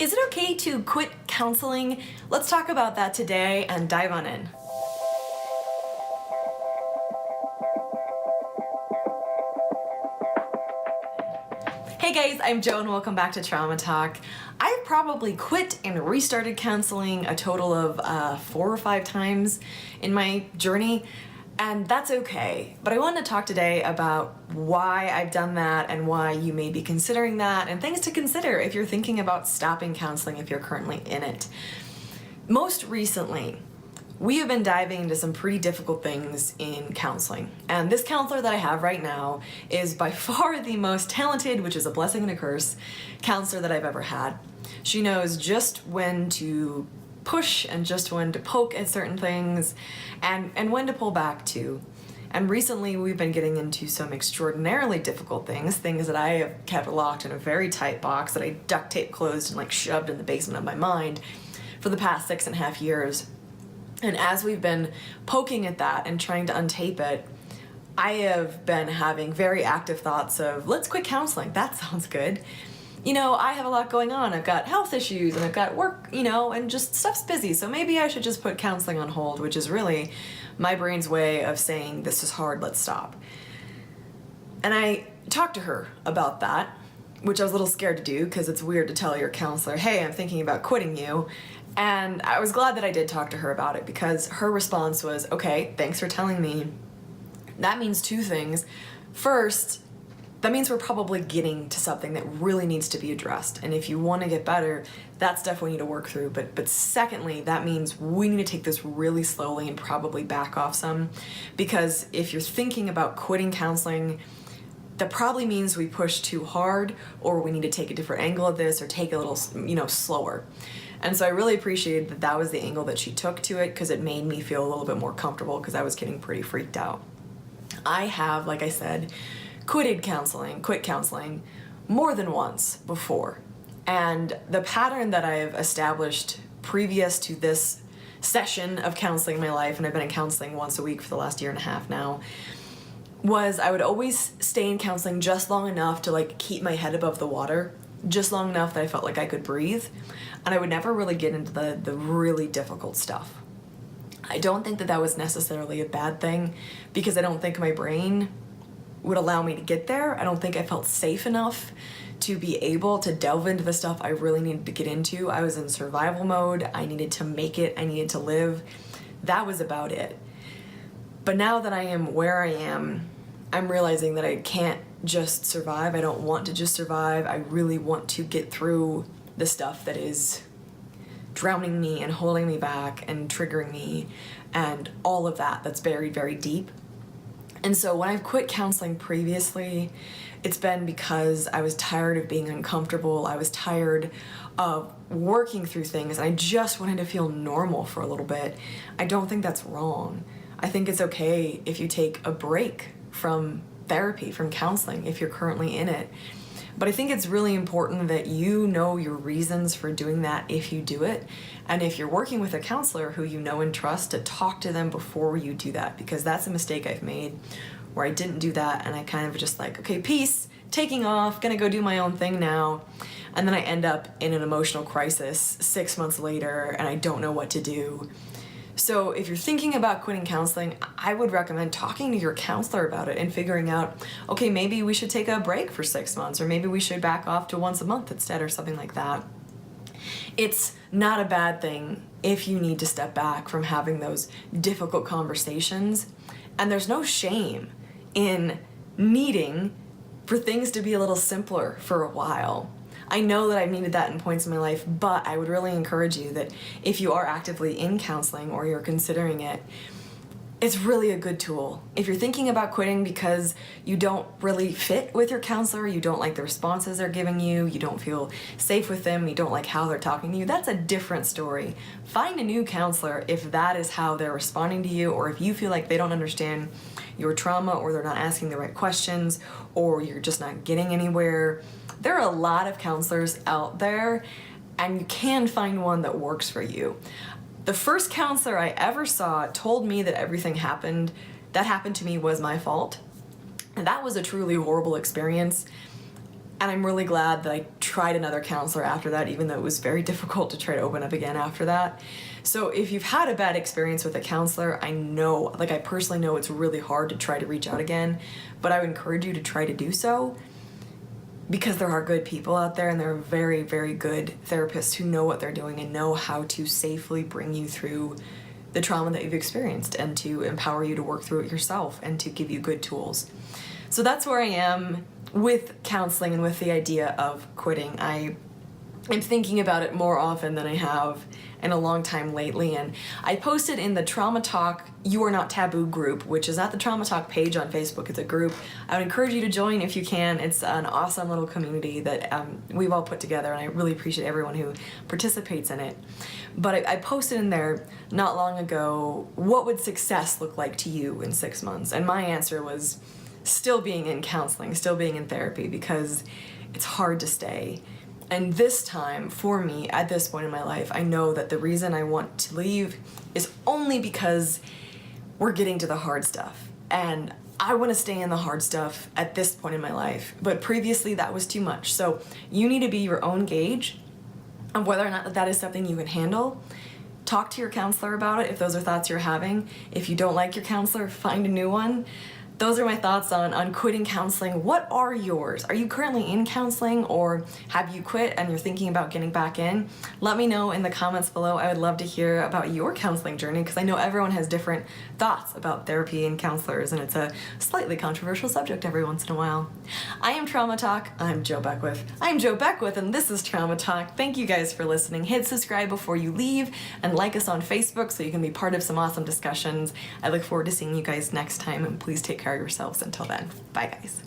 Is it okay to quit counseling? Let's talk about that today and dive on in. Hey guys, I'm Jo and welcome back to Trauma Talk. I've probably quit and restarted counseling a total of 4 or 5 times in my journey, and that's okay. But I wanted to talk today about why I've done that and why you may be considering that and things to consider if you're thinking about stopping counseling if you're currently in it. Most recently, we have been diving into some pretty difficult things in counseling. And this counselor that I have right now is by far the most talented, which is a blessing and a curse, counselor that I've ever had. She knows just when to push and just when to poke at certain things and when to pull back too. And recently we've been getting into some extraordinarily difficult things that I have kept locked in a very tight box that I duct tape closed and shoved in the basement of my mind for the past 6.5 years. And as we've been poking at that and trying to untape it, I have been having very active thoughts of, let's quit counseling. That sounds good. You know, I have a lot going on. I've got health issues and I've got work, and just stuff's busy. So maybe I should just put counseling on hold, which is really my brain's way of saying, this is hard, let's stop. And I talked to her about that, which I was a little scared to do because it's weird to tell your counselor, hey, I'm thinking about quitting you. And I was glad that I did talk to her about it because her response was, okay, thanks for telling me. That means 2 things. First, that means we're probably getting to something that really needs to be addressed. And if you want to get better, that's stuff we need to work through. But secondly, that means we need to take this really slowly and probably back off some. Because if you're thinking about quitting counseling, that probably means we push too hard or we need to take a different angle of this or take a little, slower. And so I really appreciated that that was the angle that she took to it because it made me feel a little bit more comfortable because I was getting pretty freaked out. I have, like I said, quit counseling more than once before. And the pattern that I've established previous to this session of counseling in my life, and I've been in counseling once a week for the last 1.5 years now, was I would always stay in counseling just long enough to keep my head above the water, just long enough that I felt like I could breathe, and I would never really get into the really difficult stuff. I don't think that that was necessarily a bad thing because I don't think my brain would allow me to get there. I don't think I felt safe enough to be able to delve into the stuff I really needed to get into. I was in survival mode. I needed to make it. I needed to live. That was about it. But now that I am where I am, I'm realizing that I can't just survive. I don't want to just survive. I really want to get through the stuff that is drowning me and holding me back and triggering me and all of that that's buried very deep. And so when I've quit counseling previously, it's been because I was tired of being uncomfortable. I was tired of working through things. I just wanted to feel normal for a little bit. I don't think that's wrong. I think it's okay if you take a break from therapy, from counseling, if you're currently in it. But I think it's really important that you know your reasons for doing that if you do it. And if you're working with a counselor who you know and trust, to talk to them before you do that, because that's a mistake I've made where I didn't do that and I kind of just okay, peace, taking off, gonna go do my own thing now. And then I end up in an emotional crisis 6 months later and I don't know what to do. So if you're thinking about quitting counseling, I would recommend talking to your counselor about it and figuring out, okay, maybe we should take a break for 6 months, or maybe we should back off to once a month instead, or something like that. It's not a bad thing if you need to step back from having those difficult conversations. And there's no shame in needing for things to be a little simpler for a while. I know that I've needed that in points in my life, but I would really encourage you that if you are actively in counseling or you're considering it, it's really a good tool. If you're thinking about quitting because you don't really fit with your counselor, you don't like the responses they're giving you, you don't feel safe with them, you don't like how they're talking to you, that's a different story. Find a new counselor if that is how they're responding to you, or if you feel like they don't understand your trauma, or they're not asking the right questions, or you're just not getting anywhere. There are a lot of counselors out there, and you can find one that works for you. The first counselor I ever saw told me that everything that happened to me was my fault. And that was a truly horrible experience. And I'm really glad that I tried another counselor after that, even though it was very difficult to try to open up again after that. So if you've had a bad experience with a counselor, I know, like I personally know it's really hard to try to reach out again, but I would encourage you to try to do so, because there are good people out there, and there are very, very good therapists who know what they're doing and know how to safely bring you through the trauma that you've experienced and to empower you to work through it yourself and to give you good tools. So that's where I am with counseling and with the idea of quitting. I am thinking about it more often than I have in a long time lately, and I posted in the Trauma Talk You Are Not Taboo group, which is at the Trauma Talk page on Facebook. It's a group. I would encourage you to join if you can. It's an awesome little community that we've all put together, and I really appreciate everyone who participates in it. But I posted in there not long ago, what would success look like to you in 6 months? And my answer was still being in counseling, still being in therapy, because it's hard to stay. And this time, for me, at this point in my life, I know that the reason I want to leave is only because we're getting to the hard stuff. And I want to stay in the hard stuff at this point in my life. But previously, that was too much. So you need to be your own gauge of whether or not that is something you can handle. Talk to your counselor about it if those are thoughts you're having. If you don't like your counselor, find a new one. Those are my thoughts on quitting counseling. What are yours? Are you currently in counseling, or have you quit and you're thinking about getting back in? Let me know in the comments below. I would love to hear about your counseling journey, because I know everyone has different thoughts about therapy and counselors, and it's a slightly controversial subject every once in a while. I am Trauma Talk. I'm Jo Beckwith. I'm Jo Beckwith, and this is Trauma Talk. Thank you guys for listening. Hit subscribe before you leave, and like us on Facebook so you can be part of some awesome discussions. I look forward to seeing you guys next time, and please take care of yourselves until then. Bye, guys.